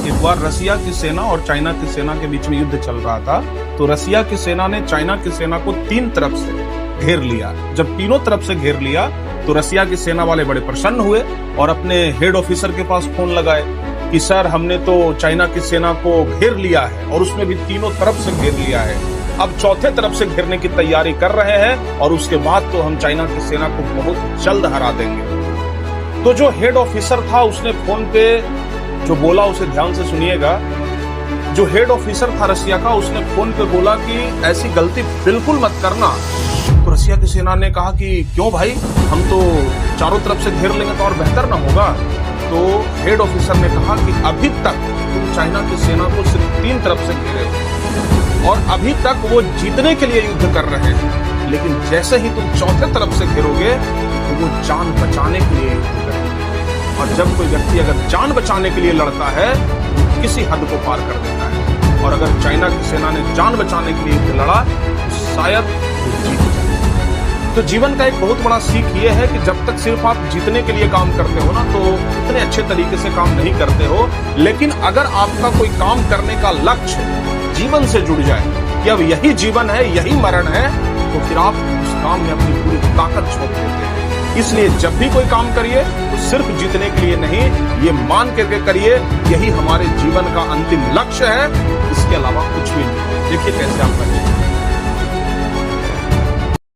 एक बार रसिया की सेना और चाइना की सेना के बीच में युद्ध चल रहा था। तो रसिया की सेना ने चाइना की सेना को 3 तरफ से घेर लिया। जब तीनों तरफ से घेर लिया तो रसिया की सेना वाले बड़े प्रसन्न हुए और अपने हेड ऑफिसर के पास फोन लगाए कि सर, हमने तो चाइना की सेना को घेर लिया है और उसमें भी तीनों तरफ से घेर लिया है। अब चौथे तरफ से घेरने की तैयारी कर रहे हैं और उसके बाद तो हम चाइना की सेना को बहुत जल्द हरा देंगे। तो जो हेड ऑफिसर था उसने फोन पे जो बोला उसे ध्यान से सुनिएगा। जो हेड ऑफिसर था रसिया का, उसने फोन पे बोला कि ऐसी गलती बिल्कुल मत करना। तो रसिया की सेना ने कहा कि क्यों भाई, हम तो चारों तरफ से घेर लेंगे तो और बेहतर ना होगा। तो हेड ऑफिसर ने कहा कि अभी तक तुम चाइना की सेना को सिर्फ 3 तरफ से घेरे हो और अभी तक वो जीतने के लिए युद्ध कर रहे हैं, लेकिन जैसे ही तुम चौथे तरफ से घेरोगे तो वो जान बचाने के लिए युद्ध करेंगे। और जब कोई व्यक्ति अगर जान बचाने के लिए लड़ता है तो किसी हद को पार कर देता है। और अगर चाइना की सेना ने जान बचाने के लिए युद्ध लड़ा तो शायद वो जीत जाए। तो जीवन का एक बहुत बड़ा सीख ये है कि जब तक सिर्फ आप जीतने के लिए काम करते हो ना, तो इतने अच्छे तरीके से काम नहीं करते हो। लेकिन अगर आपका कोई काम करने का लक्ष्य जीवन से जुड़ जाए कि अब यही जीवन है, यही मरण है, तो फिर आप उस काम में अपनी पूरी ताकत झोंक देते हैं। इसलिए जब भी कोई काम करिए तो सिर्फ जीतने के लिए नहीं, ये मान करके करिए यही हमारे जीवन का अंतिम लक्ष्य है, इसके अलावा कुछ भी नहीं। देखिए कैसे आप करिए।